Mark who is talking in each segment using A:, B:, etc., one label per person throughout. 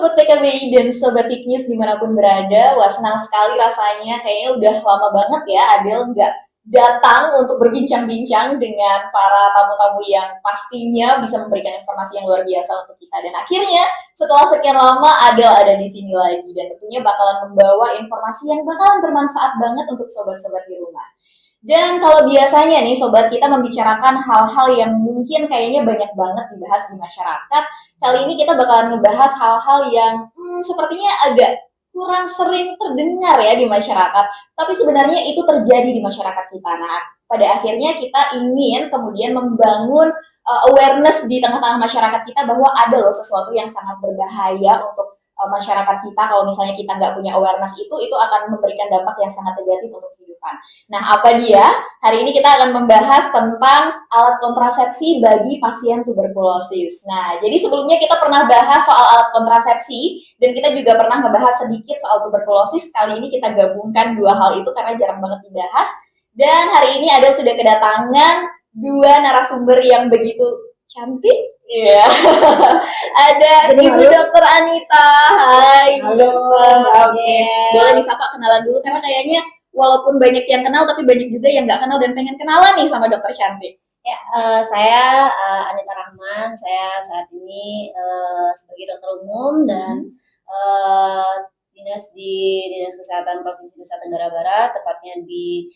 A: Sobat PKBI dan Sobat Tech News dimanapun berada. Wah, senang sekali rasanya. Kayaknya udah lama banget ya Adel nggak datang untuk berbincang-bincang dengan para tamu-tamu yang pastinya bisa memberikan informasi yang luar biasa untuk kita. Dan akhirnya setelah sekian lama Adel ada di sini lagi dan tentunya bakalan membawa informasi yang bakalan bermanfaat banget untuk sobat-sobat di rumah. Dan kalau biasanya nih sobat kita membicarakan hal-hal yang mungkin kayaknya banyak banget dibahas di masyarakat, kali ini kita bakalan ngebahas hal-hal yang sepertinya agak kurang sering terdengar ya di masyarakat, tapi sebenarnya itu terjadi di masyarakat kita. Nah, pada akhirnya kita ingin kemudian membangun awareness di tengah-tengah masyarakat kita bahwa ada loh sesuatu yang sangat berbahaya untuk masyarakat kita. Kalau misalnya kita nggak punya awareness itu akan memberikan dampak yang sangat negatif untuk kehidupan. Nah, apa dia? Hari ini kita akan membahas tentang alat kontrasepsi bagi pasien tuberkulosis. Nah, jadi sebelumnya kita pernah bahas soal alat kontrasepsi dan kita juga pernah ngebahas sedikit soal tuberkulosis. Kali ini kita gabungkan dua hal itu karena jarang banget dibahas. Dan hari ini Adel sudah kedatangan dua narasumber yang begitu cantik. Iya. Ada Ibu Dokter Anita. Hai, Ibu Dokter. Oke. Boleh disapa kenalan dulu karena kayaknya walaupun banyak yang kenal tapi banyak juga yang nggak kenal dan pengen kenalan nih sama dokter cantik.
B: Ya, saya Anita Rahman. Saya saat ini sebagai dokter umum dan dinas di Dinas Kesehatan Provinsi Nusa Tenggara Barat, tepatnya di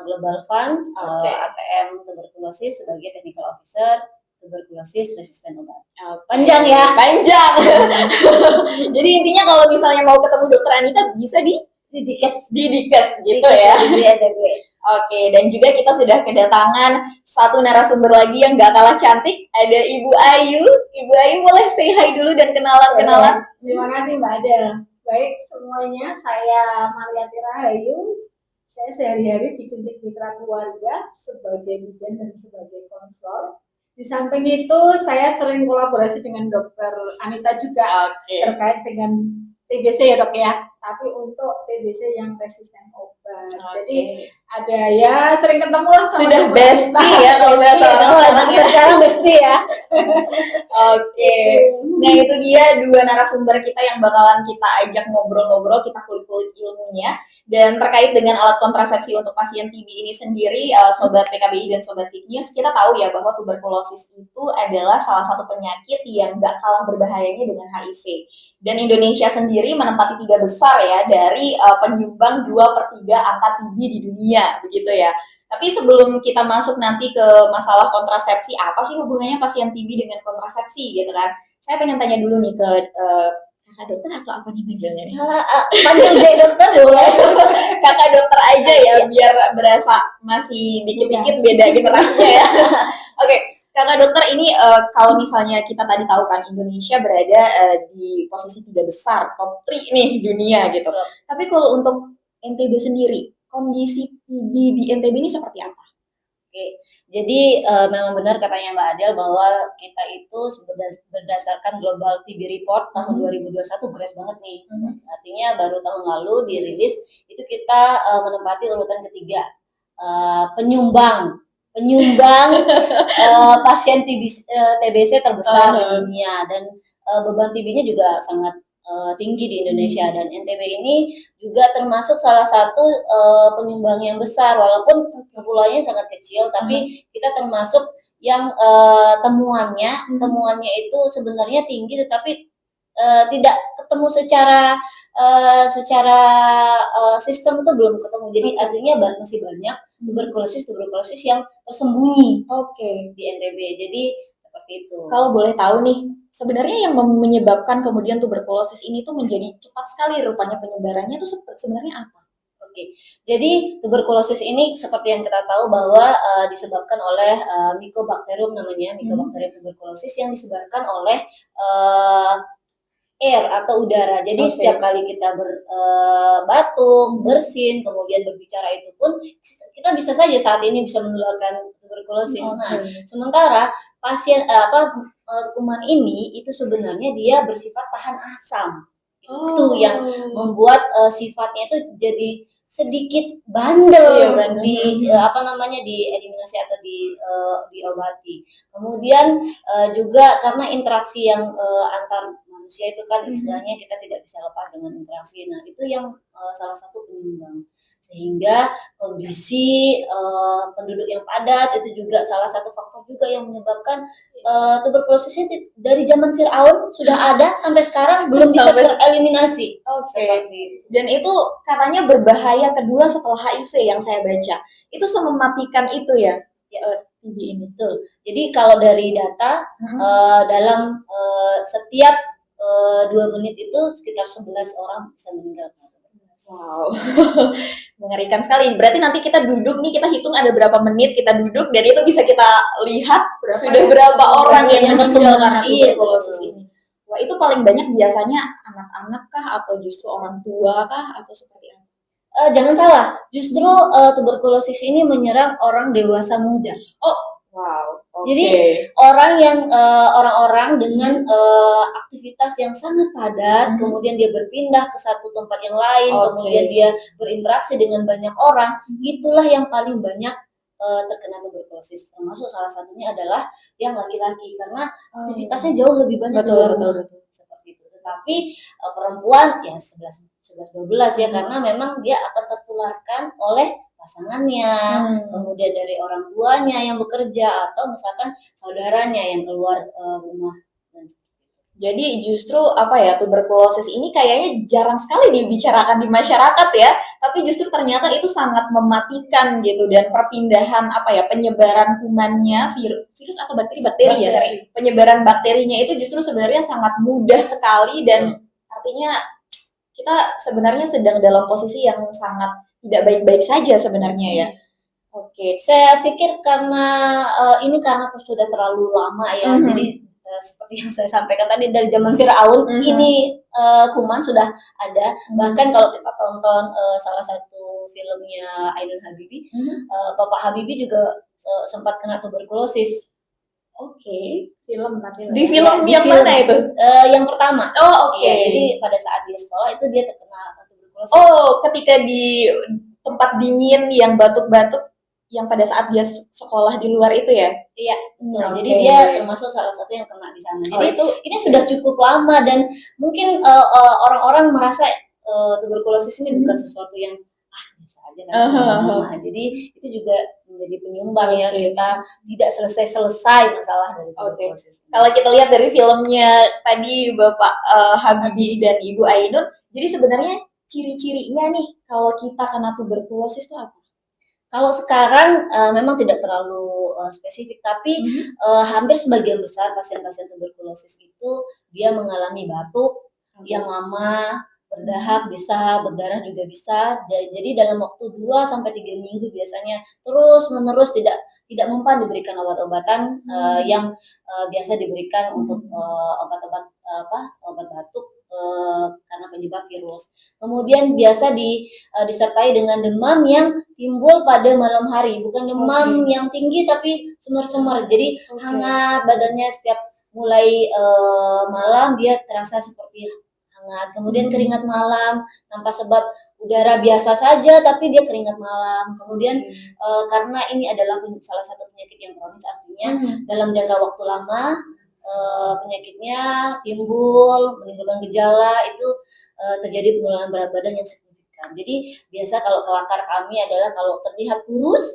B: Global Fund ATM tuberkulosis sebagai Technical Officer tuberkulosis resisten obat. Panjang ya?
A: Panjang. Jadi intinya kalau misalnya mau ketemu dokter Anita bisa di Dikes gitu ya. Oke, dan juga kita sudah kedatangan satu narasumber lagi yang gak kalah cantik, ada Ibu Ayu. Ibu Ayu boleh say hi dulu dan kenalan.
C: Terima kasih Mbak Adel. Baik semuanya, saya Mariati Rahayu. Saya sehari-hari di Klinik Mitra Keluarga sebagai bidan dan sebagai konselor. Di samping itu saya sering kolaborasi dengan dokter Anita juga terkait dengan TBC ya dok ya, tapi untuk TBC yang resisten obat. Jadi ada ya sering ketemu lah.
A: Sudah bestie ya kalau bahasa orang
B: sekarang bestie ya.
A: Oke. Nah itu dia dua narasumber kita yang bakalan kita ajak ngobrol-ngobrol, kita kulik-kulik ilmunya. Dan terkait dengan alat kontrasepsi untuk pasien TB ini sendiri, Sobat PKBI dan Sobat Tech News, kita tahu ya bahwa tuberkulosis itu adalah salah satu penyakit yang gak kalah berbahayanya dengan HIV. Dan Indonesia sendiri menempati 3 besar ya dari penyumbang 2/3 angka TB di dunia, begitu ya. Tapi sebelum kita masuk nanti ke masalah kontrasepsi, apa sih hubungannya pasien TB dengan kontrasepsi gitu kan? Saya pengen tanya dulu nih ke kakak dokter atau apa nih manggilnya nih?
B: Panggil deh dokter boleh.
A: Kakak dokter aja ya, biar berasa masih dikit-dikit beda generasinya ya. Oke, kakak dokter ini kalau misalnya kita tadi tahu kan Indonesia berada di posisi 3 besar, top 3 nih dunia gitu. Tapi kalau untuk NTB sendiri, kondisi TB di NTB ini seperti apa?
B: Oke, jadi memang benar katanya Mbak Adel bahwa kita itu berdasarkan Global TB Report tahun 2021 grace banget nih. Artinya baru tahun lalu dirilis itu kita menempati urutan ketiga penyumbang pasien TBC terbesar di dunia dan beban TB-nya juga sangat tinggi di Indonesia dan NTB ini juga termasuk salah satu penyumbang yang besar walaupun kepulauannya sangat kecil tapi kita termasuk yang temuannya itu sebenarnya tinggi tetapi tidak ketemu secara sistem itu belum ketemu jadi artinya masih banyak tuberkulosis yang tersembunyi di NTB jadi seperti itu.
A: Kalau boleh tahu nih, sebenarnya yang menyebabkan kemudian tuberkulosis ini tuh menjadi cepat sekali rupanya penyebarannya itu sebenarnya apa?
B: Oke, jadi tuberkulosis ini seperti yang kita tahu bahwa disebabkan oleh Mycobacterium namanya, Mycobacterium tuberculosis yang disebarkan oleh air atau udara. Jadi setiap kali kita batuk, bersin, kemudian berbicara itu pun kita bisa saja saat ini bisa menularkan tuberkulosis. Nah, sementara pasien kuman ini itu sebenarnya dia bersifat tahan asam. Itu yang membuat sifatnya itu jadi sedikit bandel dieliminasi atau diobati. Kemudian juga karena interaksi yang antar manusia itu kan istilahnya kita tidak bisa lepas dengan interaksi. Nah, itu yang salah satu penyumbang. Sehingga kondisi penduduk yang padat itu juga salah satu faktor juga yang menyebabkan tuberkulosis ini dari zaman Firaun sudah ada sampai sekarang belum bisa tereliminasi. Seperti itu.
A: Dan itu katanya berbahaya kedua setelah HIV yang saya baca. Itu semematikan itu ya, TB ini.
B: Betul. Jadi kalau dari data dalam setiap 2 menit itu sekitar 11 orang bisa meninggal.
A: Wow, mengerikan sekali. Berarti nanti kita duduk nih, kita hitung ada berapa menit kita duduk dan itu bisa kita lihat sudah berapa orang yang meninggal karena tuberkulosis ini. Wah, itu paling banyak biasanya anak-anak kah atau justru orang tua kah atau seperti apa?
B: Jangan salah, justru tuberkulosis ini menyerang orang dewasa muda.
A: Wow.
B: Jadi orang-orang dengan aktivitas yang sangat padat, kemudian dia berpindah ke satu tempat yang lain, kemudian dia berinteraksi dengan banyak orang, itulah yang paling banyak terkena tuberkulosis. Termasuk salah satunya adalah yang laki-laki karena aktivitasnya jauh lebih banyak di luar rumah. Seperti itu. Tetapi perempuan ya 11-12 ya karena memang dia akan tertularkan oleh pasangannya, kemudian dari orang tuanya yang bekerja atau misalkan saudaranya yang keluar rumah.
A: Jadi justru tuberkulosis ini kayaknya jarang sekali dibicarakan di masyarakat ya, tapi justru ternyata itu sangat mematikan gitu dan perpindahan penyebaran kumannya virus atau bakteri ya. Penyebaran bakterinya itu justru sebenarnya sangat mudah sekali dan artinya kita sebenarnya sedang dalam posisi yang sangat tidak baik-baik saja sebenarnya ya.
B: Oke, saya pikir karena ini karena sudah terlalu lama ya, jadi seperti yang saya sampaikan tadi dari zaman Firaun ini kuman sudah ada. Bahkan kalau kita tonton salah satu filmnya Ainun Habibie, Bapak Habibie juga sempat kena tuberkulosis.
C: Film nanti.
A: Di film yang mana itu?
B: Yang pertama. Jadi pada saat dia sekolah itu dia terkena tuberkulosis.
A: Ketika di tempat dingin yang batuk-batuk yang pada saat dia sekolah di luar itu ya?
B: Iya, betul. Jadi dia termasuk salah satu yang kena di sana. Jadi ini sudah cukup lama dan mungkin orang-orang merasa tuberkulosis ini bukan sesuatu yang biasa aja kan sama. Jadi itu juga menjadi penyumbang ya kita tidak selesai masalah dari tuberkulosis.
A: Kalau kita lihat dari filmnya tadi Bapak Habibie dan Ibu Ainun, jadi sebenarnya ciri-cirinya nih kalau kita kena tuberkulosis itu apa?
B: Kalau sekarang memang tidak terlalu spesifik, tapi hampir sebagian besar pasien-pasien tuberkulosis itu dia mengalami batuk yang lama, berdahak bisa, berdarah juga bisa. Jadi dalam waktu 2-3 minggu biasanya terus-menerus tidak mempan diberikan obat-obatan yang biasa diberikan untuk obat-obat obat batuk karena penyebab virus. Kemudian biasa disertai dengan demam yang timbul pada malam hari, bukan demam yang tinggi tapi sumber-sumber. Jadi hangat badannya setiap mulai malam dia terasa seperti hangat. Kemudian keringat malam tanpa sebab, udara biasa saja tapi dia keringat malam. Kemudian karena ini adalah salah satu penyakit yang kronis, artinya dalam jangka waktu lama penyakitnya menimbulkan gejala itu terjadi penurunan berat badan yang signifikan. Jadi biasa kalau kelakar kami adalah kalau terlihat kurus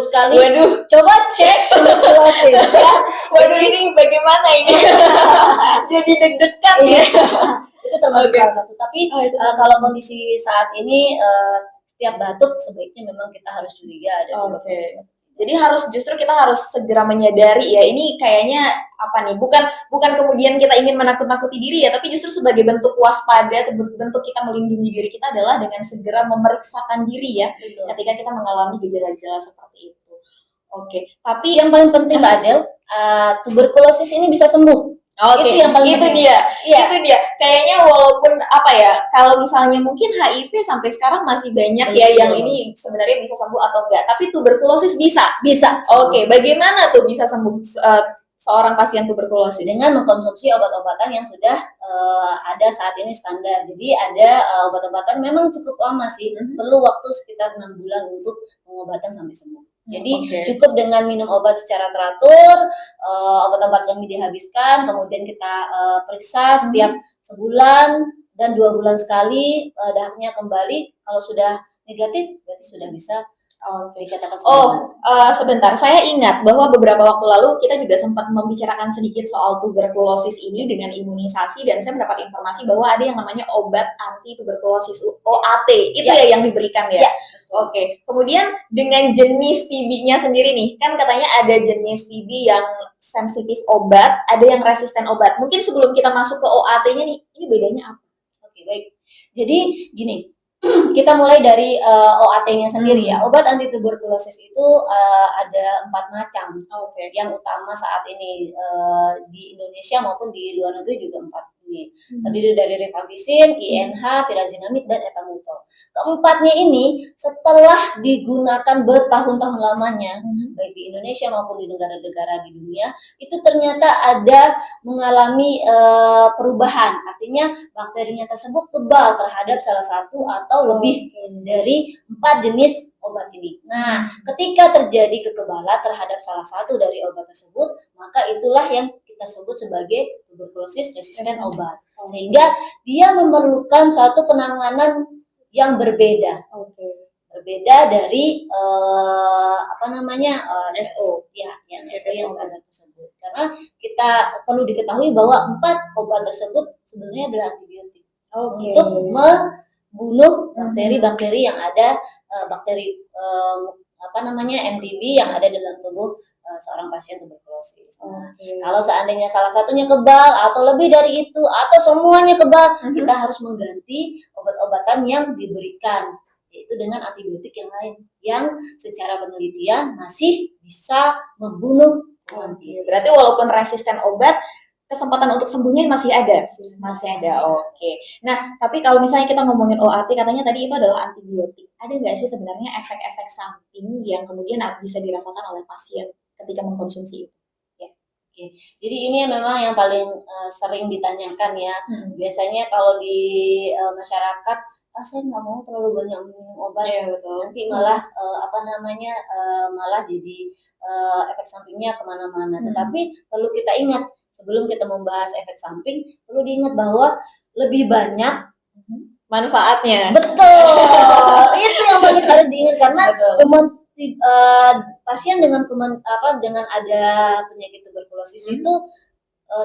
B: sekali.
A: Waduh,
B: coba cek tuberkulosis ya.
A: Waduh, ini bagaimana ini? Jadi deg-degan ya.
B: Itu termasuk salah satu. Tapi kalau kondisi saat ini setiap batuk sebaiknya memang kita harus curiga ada tuberkulosis.
A: Jadi justru kita harus segera menyadari ya, ini kayaknya bukan kemudian kita ingin menakut-nakuti diri ya, tapi justru sebagai bentuk waspada, sebagai bentuk kita melindungi diri kita adalah dengan segera memeriksakan diri ya. Betul. Ketika kita mengalami gejala-gejala seperti itu. Tapi
B: yang paling penting Mbak Adel, tuberkulosis ini bisa sembuh. Itu yang paling penting.
A: Itu dia. Kayaknya walaupun kalau misalnya mungkin HIV sampai sekarang masih banyak yang ini sebenarnya bisa sembuh atau enggak, tapi tuberkulosis bisa. Bagaimana tuh bisa sembuh seorang pasien tuberkulosis?
B: Dengan mengkonsumsi obat-obatan yang sudah ada saat ini standar. Jadi ada obat-obatan memang cukup lama sih, perlu waktu sekitar 6 bulan untuk pengobatan sampai sembuh. Jadi
A: Oke.
B: cukup dengan minum obat secara teratur, obat-obat yang dihabiskan, kemudian kita periksa setiap sebulan dan 2 bulan sekali, darahnya kembali. Kalau sudah negatif, berarti sudah bisa dikatakan
A: Oh,
B: selamat.
A: sebentar. Saya ingat bahwa beberapa waktu lalu kita juga sempat membicarakan sedikit soal tuberkulosis ini dengan imunisasi dan saya mendapat informasi bahwa ada yang namanya obat anti tuberkulosis OAT. Itu
B: Ya.
A: ya yang diberikan ya.
B: Ya.
A: Oke. Kemudian dengan jenis TB-nya sendiri nih, kan katanya ada jenis TB yang sensitif obat, ada yang resisten obat. Mungkin sebelum kita masuk ke OAT-nya nih, ini bedanya apa?
B: Oke, baik. Jadi gini, kita mulai dari OAT-nya sendiri ya. Obat anti tuberkulosis itu ada 4 macam.
A: Oke.
B: Yang utama saat ini di Indonesia maupun di luar negeri juga 4 ini. Terdiri dari rifampicin, INH, pyrazinamide, dan ethambutol. Keempatnya ini setelah digunakan bertahun-tahun lamanya, baik di Indonesia maupun di negara-negara di dunia, itu ternyata ada mengalami perubahan. Artinya bakterinya tersebut kebal terhadap salah satu atau lebih dari 4 jenis obat ini. Nah, ketika terjadi kekebalan terhadap salah satu dari obat tersebut, maka itulah yang kita sebut sebagai tuberkulosis resisten obat. Sehingga dia memerlukan suatu penanganan yang berbeda. Berbeda dari
A: SO.
B: Ya, yang SO yang standar tersebut. Karena kita perlu diketahui bahwa 4 obat tersebut sebenarnya adalah antibiotik untuk membunuh bakteri-bakteri yang ada MTB yang ada dalam tubuh seorang pasien tuberkulosis. Nah, kalau seandainya salah satunya kebal atau lebih dari itu atau semuanya kebal, kita harus mengganti obat-obatan yang diberikan, yaitu dengan antibiotik yang lain yang secara penelitian masih bisa membunuh kuman TB.
A: Berarti walaupun resisten obat, kesempatan untuk sembuhnya masih ada. Masih ada. Oke. Nah, tapi kalau misalnya kita ngomongin OAT, katanya tadi itu adalah antibiotik. Ada nggak sih sebenarnya efek-efek samping yang kemudian bisa dirasakan oleh pasien ketika mengkonsumsi itu?
B: Oke. Jadi ini memang yang paling sering ditanyakan ya. Biasanya kalau di masyarakat, saya nggak mau terlalu banyak minum obat, nanti malah malah jadi efek sampingnya kemana-mana. Tetapi perlu kita ingat, sebelum kita membahas efek samping, perlu diingat bahwa lebih banyak
A: manfaatnya.
B: Betul, itu yang paling harus diingat karena pasien dengan dengan ada penyakit tuberkulosis itu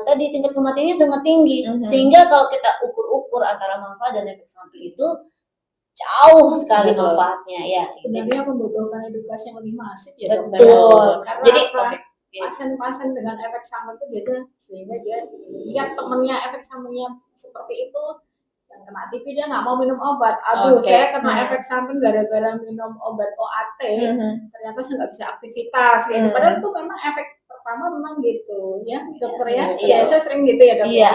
B: tadi tingkat kematiannya sangat tinggi, sehingga kalau kita ukur-ukur antara manfaat dan efek samping itu jauh sekali manfaatnya ya.
C: Sebenarnya membutuhkan edukasi yang lebih masif ya.
B: Betul.
C: Karena
A: Jadi
C: pasien-pasien dengan efek samping itu biasanya sehingga dia lihat temennya efek sampingnya seperti itu, yang kena TB dia nggak mau minum obat. Aduh, saya kena efek samping gara-gara minum obat OAT, ternyata saya nggak bisa aktivitas gitu. Padahal itu memang efek pertama memang gitu ya, dokter ya. Saya sering gitu ya dokter.
B: Iya,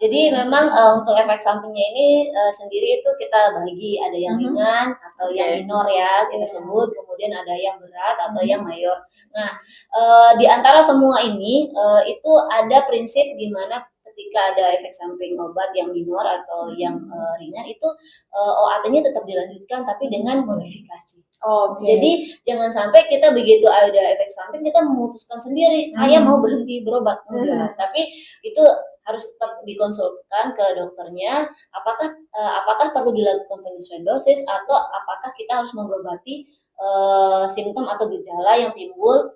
B: jadi memang untuk efek sampingnya ini sendiri itu kita bagi, ada yang ringan atau yang minor ya kita sebut, kemudian ada yang berat atau yang mayor. Nah, di antara semua ini itu ada prinsip di mana ketika ada efek samping obat yang minor atau yang ringan itu OAT-nya tetap dilanjutkan tapi dengan modifikasi. Jadi jangan sampai kita begitu ada efek samping kita memutuskan sendiri saya mau berhenti berobat, enggak. Tapi itu harus tetap dikonsultasikan ke dokternya apakah perlu dilakukan penyesuaian dosis atau apakah kita harus mengobati simptom atau gejala yang timbul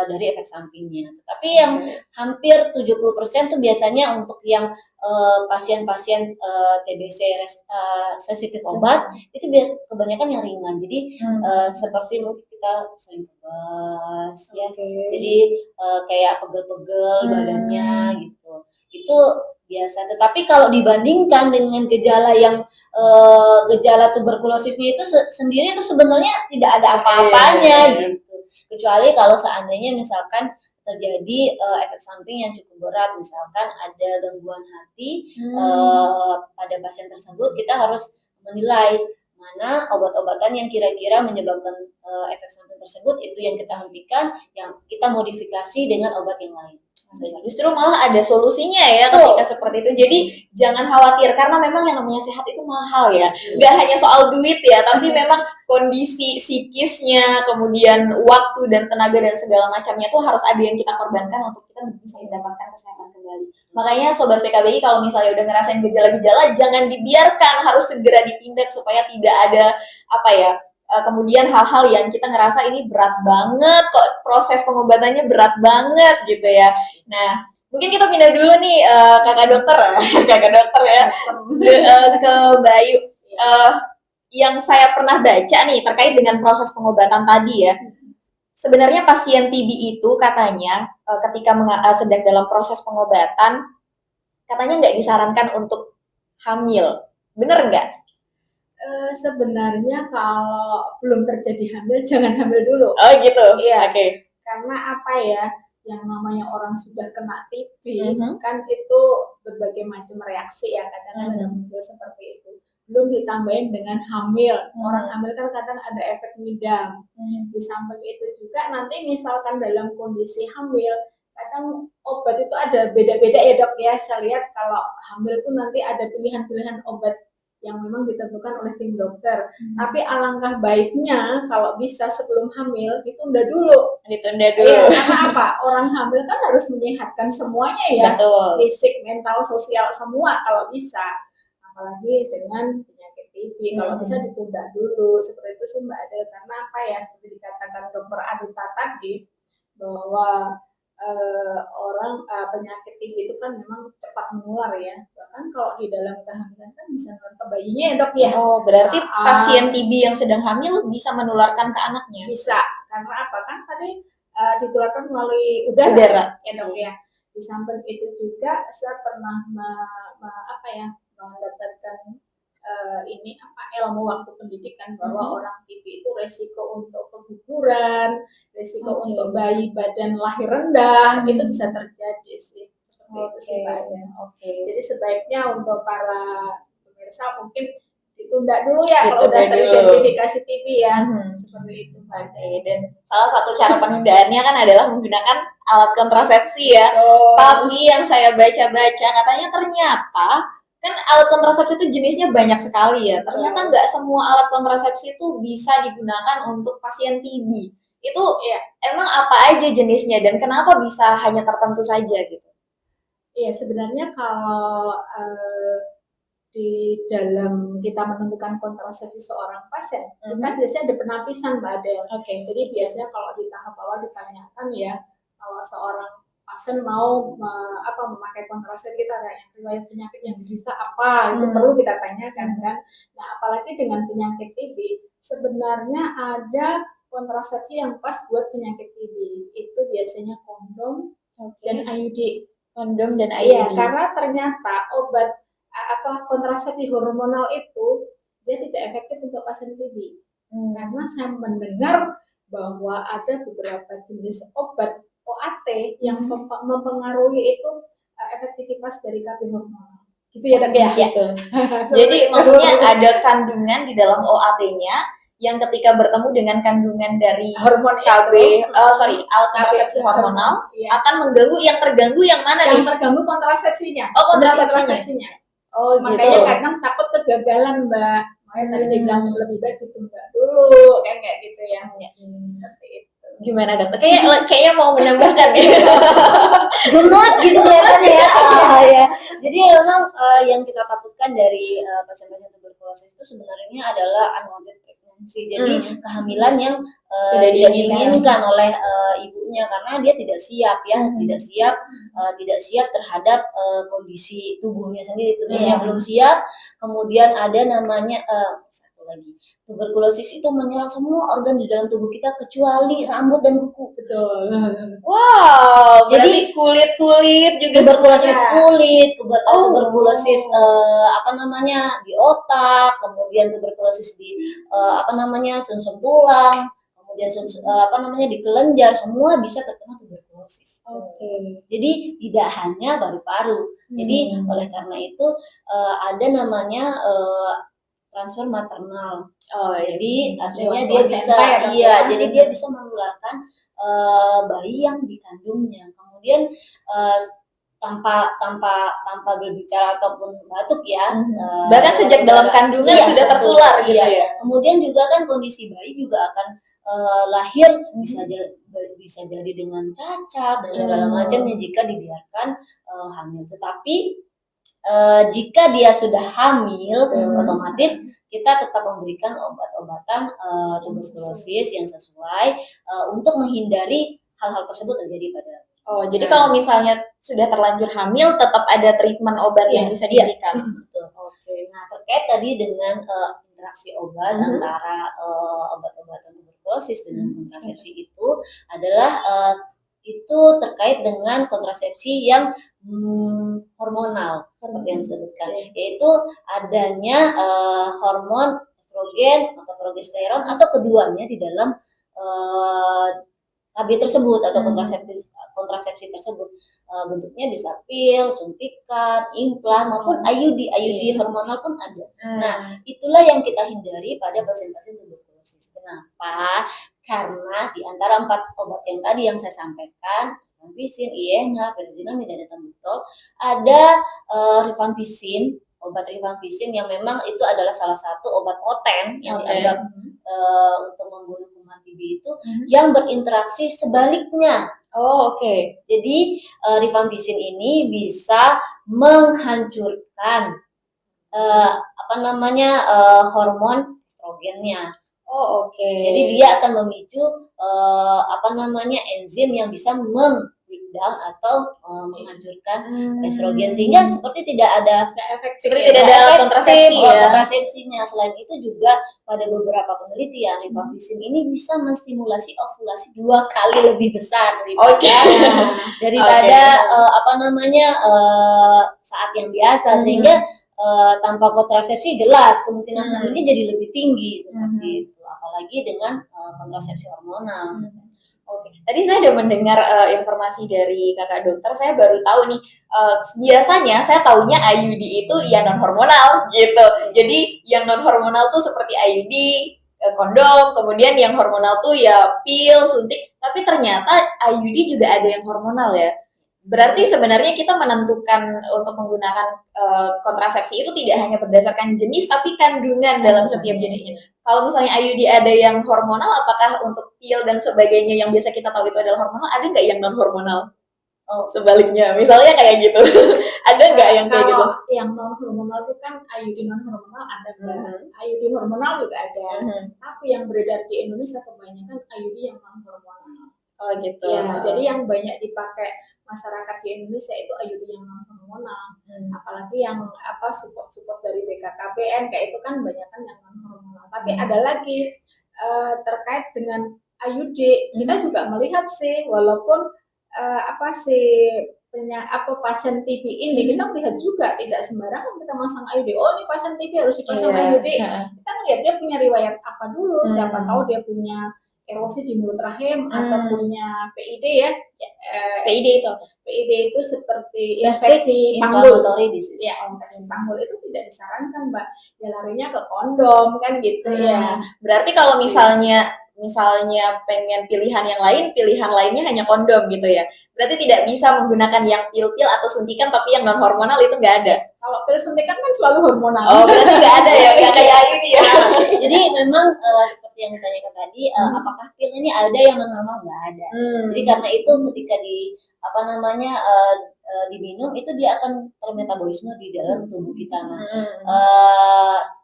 B: dari efek sampingnya. Tapi yang hampir 70% tuh biasanya untuk yang pasien-pasien TBC sensitif obat itu kebanyakan yang ringan. Jadi seperti mungkin kita sering kebas ya. Jadi kayak pegel-pegel badannya gitu. Itu biasa. Tetapi kalau dibandingkan dengan gejala yang gejala tuberkulosisnya itu sendiri itu sebenarnya tidak ada apa-apanya gitu. Kecuali kalau seandainya misalkan terjadi efek samping yang cukup berat, misalkan ada gangguan hati pada pasien tersebut, kita harus menilai mana obat-obatan yang kira-kira menyebabkan efek samping tersebut, itu yang kita hentikan, yang kita modifikasi dengan obat yang lain.
A: Justru malah ada solusinya ya ketika seperti itu. Jadi jangan khawatir karena memang yang namanya sehat itu mahal ya. Nggak hanya soal duit ya, tapi memang kondisi psikisnya, kemudian waktu dan tenaga dan segala macamnya tuh harus ada yang kita korbankan untuk kita bisa mendapatkan kesehatan kembali. Makanya Sobat PKBI kalau misalnya udah ngerasain gejala-gejala, jangan dibiarkan, harus segera ditindak supaya tidak ada apa ya, kemudian hal-hal yang kita ngerasa ini berat banget, kok proses pengobatannya berat banget gitu ya. Nah, mungkin kita pindah dulu nih kakak dokter, kakak dokter ya, ke Mbak Ayu. Yang saya pernah baca nih terkait dengan proses pengobatan tadi ya. Sebenarnya pasien TB itu katanya ketika sedang dalam proses pengobatan, katanya nggak disarankan untuk hamil. Bener nggak?
C: Sebenarnya kalau belum terjadi hamil, jangan hamil dulu.
A: Oh gitu.
C: Iya.
A: Oke.
C: Karena apa ya? Yang namanya orang sudah kena TB, kan itu berbagai macam reaksi ya, kadang-kadang muncul seperti itu. Belum ditambahin dengan hamil. Orang hamil kan kadang ada efek ngidam. Di samping itu juga nanti misalkan dalam kondisi hamil, kadang obat itu ada beda-beda ya dok ya. Saya lihat kalau hamil itu nanti ada pilihan-pilihan obat yang memang ditentukan oleh tim dokter. Tapi alangkah baiknya kalau bisa sebelum hamil ditunda dulu.
A: Ditunda dulu.
C: Iya, karena apa? Orang hamil kan harus menyehatkan semuanya ya.
A: Betul.
C: Fisik, mental, sosial semua kalau bisa. Apalagi dengan penyakit TB. Kalau bisa ditunda dulu. Seperti itu sih Mbak Adel. Karena apa ya? Seperti dikatakan Dokter Adita tadi bahwa penyakit TB itu kan memang cepat menular ya. Bahkan kalau di dalam kehamilan kan bisa menular ke bayinya ya dok ya.
A: Oh, berarti pasien TB yang sedang hamil bisa menularkan ke anaknya?
C: Bisa, karena apa kan tadi ditularkan melalui udara ya dok ya. Di samping itu juga saya pernah mendapatkan ilmu waktu pendidikan bahwa orang TB itu resiko untuk keguguran, resiko untuk bayi badan lahir rendah itu bisa terjadi sih. Seperti itu sih Mbak. Jadi sebaiknya untuk para pemirsa mungkin ditunda dulu ya kalau udah teridentifikasi TB ya. Seperti itu Mbak.
A: Dan salah satu cara penundaannya kan adalah menggunakan alat kontrasepsi ya. Tapi yang saya baca-baca katanya ternyata kan alat kontrasepsi itu jenisnya banyak sekali ya. Ternyata nggak semua alat kontrasepsi itu bisa digunakan untuk pasien TB. Itu emang apa aja jenisnya dan kenapa bisa hanya tertentu saja gitu?
C: Iya, sebenarnya kalau di dalam kita menentukan kontrasepsi seorang pasien, kita biasanya ada penapisan Mbak Adel. Jadi biasanya kalau di tahap awal ditanyakan ya, kalau seorang pasien mau memakai kontrasepsi, kita ada yang riwayat penyakit yang diderita apa, itu perlu kita tanyakan kan. Nah apalagi dengan penyakit TB, sebenarnya ada kontrasepsi yang pas buat penyakit TB. Itu biasanya kondom dan IUD.
A: Kondom dan IUD.
C: Iya, karena ternyata obat kontrasepsi hormonal itu dia tidak efektif untuk pasien TB. Karena saya mendengar bahwa ada beberapa jenis obat OAT yang mempengaruhi itu efektivitas dari KB hormonal. Gitu ya dok ya?
A: Gitu. Jadi maksudnya ada kandungan di dalam OAT-nya yang ketika bertemu dengan kandungan dari
C: hormon
A: alat kontrasepsi hormonal akan mengganggu, yang terganggu yang mana nih?
C: Yang terganggu kontrasepsinya.
A: Oh, kontrasepsinya.
C: Oh, makanya gitu. Kadang takut kegagalan Mbak. Makanya tadi dibilang lebih baik ditunda dulu kan kayak gitu ya. Seperti itu.
A: Gimana dokter? Kayaknya mau menambahkan ya.
B: Gemes gitu kelihatannya ya. Jadi memang yang kita takutkan dari pasien-pasien tuberkulosis itu sebenarnya adalah unwanted pregnancy. Jadi kehamilan yang tidak diinginkan oleh ibunya karena dia tidak siap ya, tidak siap terhadap kondisi tubuhnya sendiri. Tubuhnya belum siap. Kemudian ada namanya lagi. Tuberkulosis itu menyerang semua organ di dalam tubuh kita kecuali rambut dan kuku.
C: Betul.
A: Wow, jadi kulit juga
B: tuberkulosis kulit, tuberkulosis di otak, kemudian tuberkulosis di sumsum tulang, kemudian di kelenjar, semua bisa terkena tuberkulosis. Jadi tidak hanya paru-paru. Jadi oleh karena itu ada namanya transfer maternal. Jadi artinya dia bisa jadi dia bisa menularkan bayi yang dikandungnya. kemudian tanpa berbicara ataupun batuk ya.
A: Bahkan sejak dalam kandungan
B: iya,
A: sudah tertular gitu
B: iya.
A: ya.
B: Kemudian juga kan kondisi bayi juga akan lahir bisa jadi dengan cacat dan segala macamnya jika dibiarkan hamil. Tetapi jika dia sudah hamil, otomatis kita tetap memberikan obat-obatan tuberkulosis yang sesuai untuk menghindari hal-hal tersebut terjadi pada.
A: Oh, jadi kalau misalnya sudah terlanjur hamil, tetap ada treatment obat yang bisa diberikan.
B: Betul. Oke. Nah, terkait tadi dengan interaksi obat antara obat-obatan tuberkulosis dengan kontrasepsi itu adalah itu terkait dengan kontrasepsi yang hormonal seperti yang disebutkan, yaitu adanya hormon estrogen atau progesteron atau keduanya di dalam KB tersebut atau kontrasepsi tersebut. Bentuknya bisa pil, suntikan, implan maupun IUD hormonal pun ada. Nah, itulah yang kita hindari pada pasien-pasien tuberkulosis. Kenapa? Karena di antara 4 obat yang tadi yang saya sampaikan, rifampicin, INH, pyrazinamide, dan ethambutol, ada rifampicin, obat rifampicin yang memang itu adalah salah satu obat poten yang dianggap untuk membunuh kuman TB itu yang berinteraksi sebaliknya.
A: Oh, oke.
B: Jadi rifampicin ini bisa menghancurkan hormon estrogennya.
A: Oh, oke.
B: Jadi dia akan memicu enzim yang bisa breakdown atau menghancurkan estrogen, sehingga seperti tidak ada kontrasepsinya. Selain itu juga pada beberapa penelitian rifampicin ini bisa menstimulasi ovulasi 2 kali lebih besar daripada saat yang biasa, sehingga tanpa kontrasepsi jelas kemungkinan hamilnya jadi lebih tinggi seperti itu, apalagi dengan kontrasepsi hormonal.
A: Oke, tadi saya udah mendengar informasi dari kakak dokter. Saya baru tahu nih, biasanya saya taunya IUD itu ya non hormonal gitu. Jadi yang non hormonal tuh seperti IUD, kondom, kemudian yang hormonal tuh ya pil, suntik. Tapi ternyata IUD juga ada yang hormonal ya. Berarti sebenarnya kita menentukan untuk menggunakan kontrasepsi itu tidak hanya berdasarkan jenis, tapi kandungan dalam setiap jenisnya. Kalau misalnya IUD ada yang hormonal, apakah untuk pil dan sebagainya yang biasa kita tahu itu adalah hormonal, ada nggak yang non hormonal? Oh, sebaliknya, misalnya kayak gitu, ada nggak yang kayak gitu?
C: Yang non hormonal itu kan IUD non hormonal ada, IUD hormonal juga ada. Tapi yang beredar di Indonesia kebanyakan IUD yang non hormonal.
A: Oh gitu.
C: Ya, jadi yang banyak dipakai masyarakat di Indonesia itu IUD yang non hormonal. Apalagi yang support dari BKKBN kayak itu kan banyakan yang non hormonal. Tapi ada lagi terkait dengan IUD, kita juga melihat sih walaupun pasien TB ini kita melihat juga tidak sembarangan kita masang IUD. Oh, ini pasien TB harus dipasang IUD. Kita melihat dia punya riwayat apa dulu, siapa tahu dia punya erosi di mulut rahim atau punya PID ya. PID itu seperti infeksi panggul. Ya, infeksi panggul itu tidak disarankan, Mbak. Ya larinya ke kondom kan gitu ya.
A: Berarti kalau misalnya pengen pilihan lainnya hanya kondom gitu ya. Berarti tidak bisa menggunakan yang pil-pil atau suntikan, tapi yang non hormonal itu nggak ada.
C: Kalau pil suntikan kan selalu hormonal.
A: Oh, berarti nggak ada ya, nggak kayak ini ya.
B: Jadi memang seperti yang ditanyakan tadi, apakah pil ini ada yang non hormonal? Nggak ada. Jadi karena itu ketika diminum itu dia akan termetabolisme di dalam tubuh kita. Nah,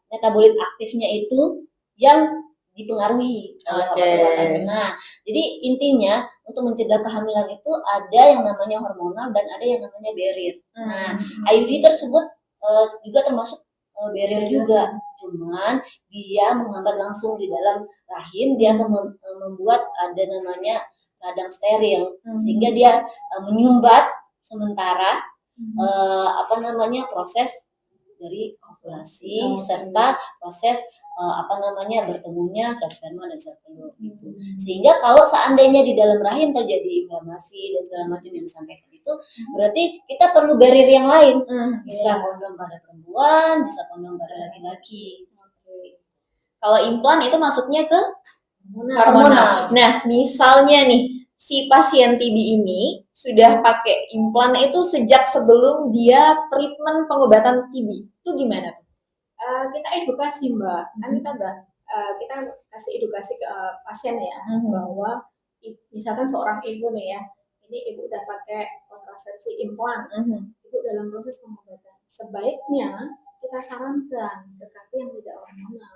B: metabolit aktifnya itu yang dipengaruhi oleh obat-obatan. Nah, jadi intinya untuk mencegah kehamilan itu ada yang namanya hormonal dan ada yang namanya barrier. Nah, IUD tersebut juga termasuk barrier juga, cuman dia menghambat langsung di dalam rahim, dia akan membuat ada namanya radang steril, sehingga dia menyumbat sementara proses dari ovulasi serta proses bertemunya sel sperma dan sel telur gitu. Sehingga kalau seandainya di dalam rahim terjadi inflamasi dan segala macam yang disampaikan itu, berarti kita perlu barrier yang lain. Bisa kondom pada perempuan, bisa kondom pada laki-laki.
A: Kalau implan itu masuknya ke hormonal. Nah, misalnya nih si pasien TB ini sudah pakai implan itu sejak sebelum dia treatment pengobatan TB. Itu gimana tuh?
C: Kita edukasi Mbak, kan kita kasih edukasi ke pasien ya, bahwa misalkan seorang ibu nih ya, ini ibu udah pakai kontrasepsi implan, ibu dalam proses pengobatan, sebaiknya kita sarankan ke KB yang tidak hormonal.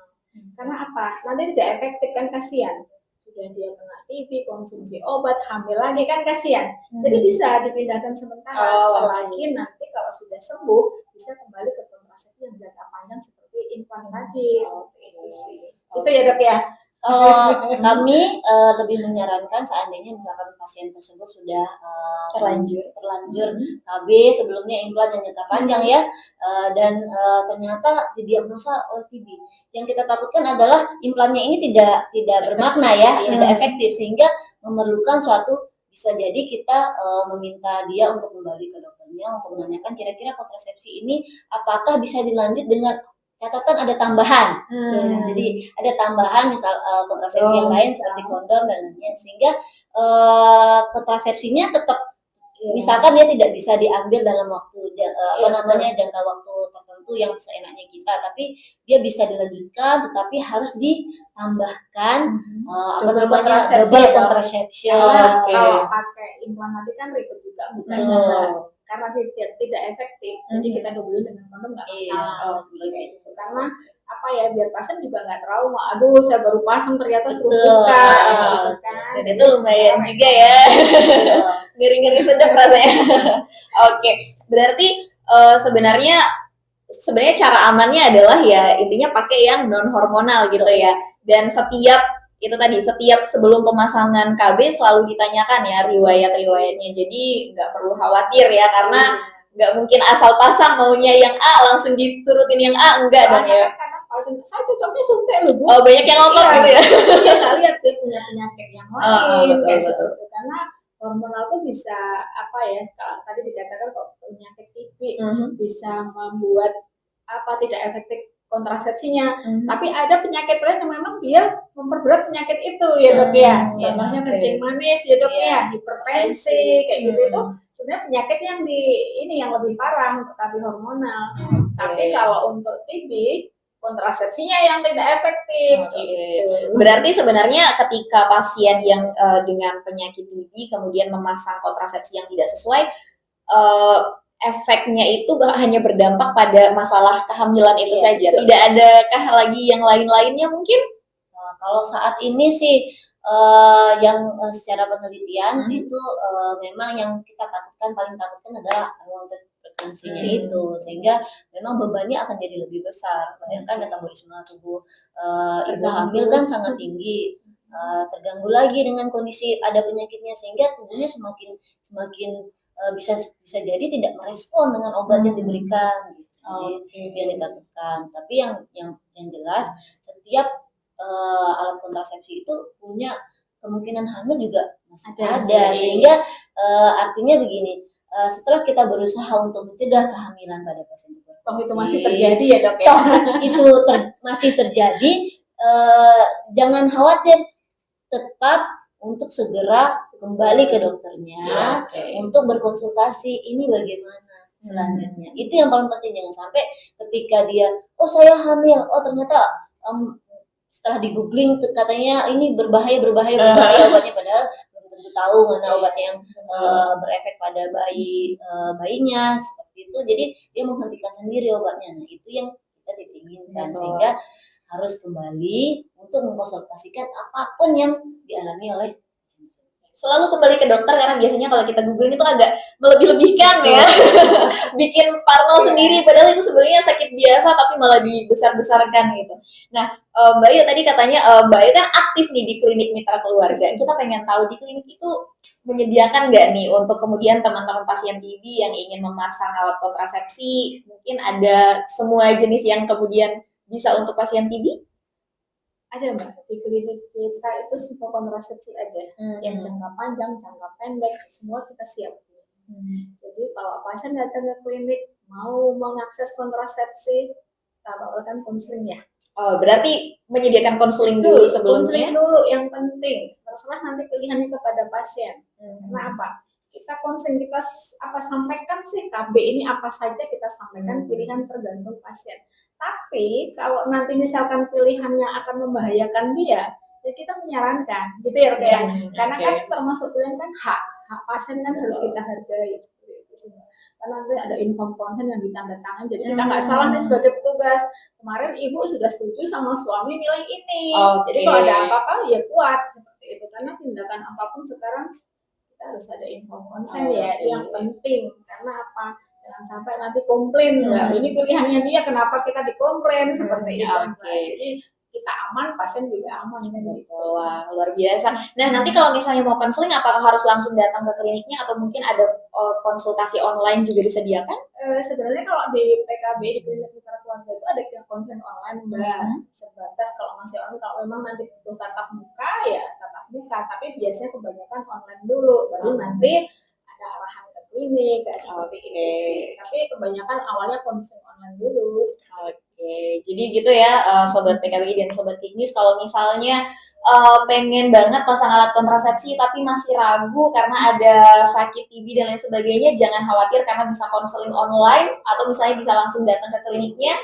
C: Karena apa? Nanti tidak efektif kan, kasihan. Sudah dia kena TB, konsumsi obat, hamil lagi kan kasihan. Jadi bisa dipindahkan sementara, selagi nanti kalau sudah sembuh bisa kembali ke kontrasepsi yang jangka panjang seperti implan tadi. Seperti itu sih. Itu ya Dok ya.
B: Kami lebih menyarankan seandainya misalkan pasien tersebut sudah terlanjur KB sebelumnya implan yang jangka panjang ya, dan ternyata didiagnosa oleh TB. Yang kita takutkan adalah implannya ini tidak bermakna ya, tidak efektif, sehingga memerlukan suatu, bisa jadi kita meminta dia untuk kembali ke dokternya untuk menanyakan kira-kira kontrasepsi ini apakah bisa dilanjut dengan catatan ada tambahan. Jadi ada tambahan misal kontrasepsi yang lain seperti kondom dan lainnya, sehingga kontrasepsinya tetap misalkan dia tidak bisa diambil dalam waktu jangka waktu tertentu yang seenaknya kita, tapi dia bisa dilanjutkan, tetapi harus ditambahkan double contraception.
C: Kalau pakai implan nanti kan ribet juga, bukan karena tidak efektif, jadi kita double dengan kondom nggak masalah. Karena apa ya, biar pasien juga nggak trauma, aduh saya baru pasang ternyata suruh buka gitu kan.
A: Dan itu lumayan juga ya, ngeri-ngeri sedap rasanya. Oke, berarti sebenarnya cara amannya adalah ya intinya pakai yang non hormonal gitu ya. Dan setiap sebelum pemasangan KB selalu ditanyakan ya riwayat-riwayatnya. Jadi nggak perlu khawatir ya, karena nggak mungkin asal pasang maunya yang A langsung diturutin yang A, enggak dong ya.
C: Karena pasien saya cocoknya suntik loh Bu.
A: Oh, banyak yang ngotot gitu ya.
C: Dia nggak lihat dia punya penyakit yang lain kayak seperti. Karena hormonal tuh bisa apa ya, kalau tadi dikatakan kok penyakit TB bisa membuat tidak efektif kontrasepsinya, tapi ada penyakit lain yang memang dia memperberat penyakit itu ya Dok ya. Contohnya kencing manis ya Dok ya, hipertensi kayak gitu, itu sebenarnya penyakit yang yang lebih parah untuk KB hormonal. Tapi kalau untuk TB kontrasepsinya yang tidak efektif. Gitu.
A: Berarti sebenarnya ketika pasien yang dengan penyakit TB kemudian memasang kontrasepsi yang tidak sesuai, efeknya itu hanya berdampak pada masalah kehamilan itu saja. Betul. Tidak adakah lagi yang lain-lainnya mungkin?
B: Kalau saat ini sih yang secara penelitian itu memang yang kita paling takutkan adalah unwanted pregnancy-nya itu, sehingga memang bebannya akan jadi lebih besar. Bayangkan metabolisme tubuh ibu hamil kan sangat tinggi, terganggu lagi dengan kondisi ada penyakitnya, sehingga tubuhnya semakin bisa jadi tidak merespon dengan obat yang diberikan gitu. Itu yang ditakutkan. Tapi yang jelas setiap alat kontrasepsi itu punya kemungkinan hamil juga masih ada. Sehingga artinya begini, setelah kita berusaha untuk mencegah kehamilan pada pasien
C: itu masih terjadi ya Dok ya.
B: Itu masih terjadi, jangan khawatir, tetap untuk segera kembali ke dokternya untuk berkonsultasi ini bagaimana selanjutnya. Itu yang paling penting, jangan sampai ketika dia saya hamil, ternyata setelah di googling katanya ini berbahaya obatnya, padahal belum tentu tahu mana obatnya yang berefek pada bayinya seperti itu. Jadi dia menghentikan sendiri obatnya. Nah, itu yang kita tidak inginkan, sehingga harus kembali untuk mengkonsultasikan apapun yang dialami oleh.
A: Selalu kembali ke dokter, karena biasanya kalau kita googling itu agak melebih-lebihkan ya, bikin parno sendiri, padahal itu sebenarnya sakit biasa tapi malah dibesar-besarkan gitu. Nah, Mbak Ayu tadi katanya Mbak Ayu kan aktif nih di klinik mitra keluarga. Kita pengen tahu di klinik itu menyediakan nggak nih untuk kemudian teman-teman pasien TB yang ingin memasang alat kontrasepsi, mungkin ada semua jenis yang kemudian bisa untuk pasien TB?
C: Ada Mbak, di klinik kita itu semua kontrasepsi ada, yang jangka panjang, jangka pendek, semua kita siap. Jadi kalau pasien datang ke klinik mau mengakses kontrasepsi, tahap awal kan konseling ya.
A: Oh, berarti menyediakan konseling dulu
C: Konseling
A: sebelumnya.
C: dulu yang penting. Terserah nanti pilihannya kepada pasien. Karena apa? Kita konseling, kita apa sampaikan sih KB ini apa saja kita sampaikan, pilihan tergantung pasien. Tapi kalau nanti misalkan pilihannya akan membahayakan dia, ya kita menyarankan gitu ya kayak karena kan termasuk pilihan kan hak pasien kan harus kita hargai seperti itu sih. Karena nanti ada inform konsen yang ditandatangani, jadi kita nggak salah nih sebagai petugas. Kemarin ibu sudah setuju sama suami milih ini, jadi kalau ada apa-apa ya kuat seperti itu. Karena tindakan apapun sekarang kita harus ada inform konsen ya, itu yang penting. Karena apa? Jangan sampai nanti komplain, nah, ini pilihannya dia, kenapa kita dikomplain seperti itu. Jadi kita aman, pasien juga aman kan gitu.
A: Wah, luar biasa. Nah, nanti kalau misalnya mau konseling, apakah harus langsung datang ke kliniknya atau mungkin ada konsultasi online juga disediakan?
C: Sebenarnya kalau di PKB, di klinik mitra keluarga itu ada konseling online, Mbak. Sebatas kalau masih online, kalau memang nanti butuh tatap muka, ya tatap muka. Tapi biasanya kebanyakan online dulu, baru nanti ada arahan ke klinik, kayak seperti itu sih. Tapi kebanyakan awalnya konseling online dulu.
A: Oke, jadi gitu ya Sobat PKBI dan Sobat Kiknis, kalau misalnya pengen banget pasang alat kontrasepsi tapi masih ragu karena ada sakit TB dan lain sebagainya, jangan khawatir karena bisa konseling online atau misalnya bisa langsung datang ke kliniknya.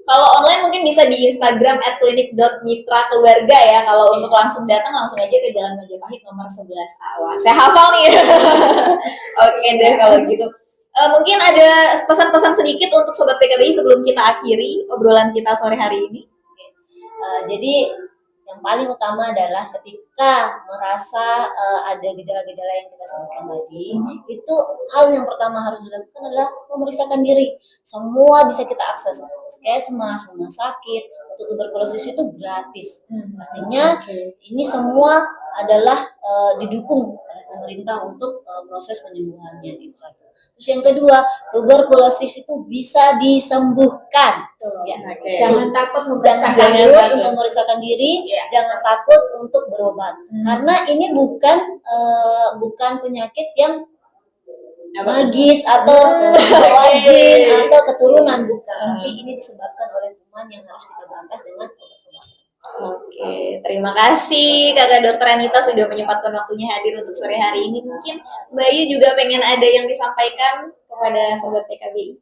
A: Kalau online mungkin bisa di Instagram @klinik.mitrakeluarga ya. Kalau untuk langsung datang langsung aja ke Jalan Majapahit nomor 11A. Wah, saya hafal nih. Oke deh kalau gitu. Mungkin ada pesan-pesan sedikit untuk Sobat PKBI sebelum kita akhiri obrolan kita sore hari ini.
B: Jadi yang paling utama adalah ketika merasa ada gejala-gejala yang kita sebutkan tadi, itu hal yang pertama harus dilakukan adalah memeriksakan diri. Semua bisa kita akses, puskesmas, rumah sakit, untuk tuberkulosis itu gratis. Artinya ini semua adalah didukung oleh pemerintah untuk proses penyembuhannya itu satu. Terus yang kedua, tuberkulosis itu bisa disembuhkan. Ya,
C: Jangan takut
B: jangan takut untuk memeriksakan diri, jangan takut untuk berobat. Karena ini bukan penyakit yang magis atau wajib atau keturunan, bukan. Tapi ini disebabkan oleh kuman yang harus kita berantas dengan obat-obatan.
A: Oke, terima kasih Kakak Dokter Anita sudah menyempatkan waktunya hadir untuk sore hari ini. Mungkin Mbak Ayu juga pengen ada yang disampaikan kepada Sobat PKBI.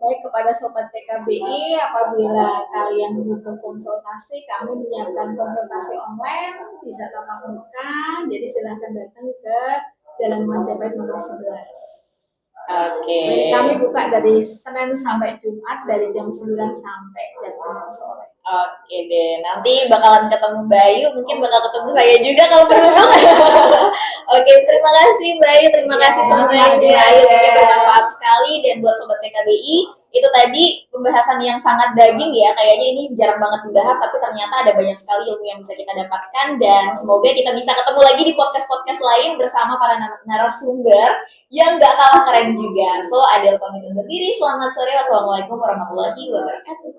C: Baik, kepada Sobat PKBI, apabila kalian butuh konsultasi, kami menyiapkan konsultasi online, bisa tatap muka, jadi silahkan datang ke Jalan Majapahit nomor 11.
A: Oke.
C: Kami buka dari Senin sampai Jumat dari jam 9 sampai jam 6 sore.
A: Oke deh, nanti bakalan ketemu Mbak Ayu, mungkin bakal ketemu saya juga kalau perlu. Oke, terima kasih Mbak Ayu, terima kasih sama-sama Mbak Ayu, mungkin bermanfaat sekali. Dan buat Sobat PKBI, itu tadi pembahasan yang sangat daging ya, kayaknya ini jarang banget dibahas, tapi ternyata ada banyak sekali ilmu yang bisa kita dapatkan, dan semoga kita bisa ketemu lagi di podcast-podcast lain bersama para narasumber yang gak kalah keren juga. So, Adel pamit undur diri, selamat sore, wassalamualaikum warahmatullahi wabarakatuh.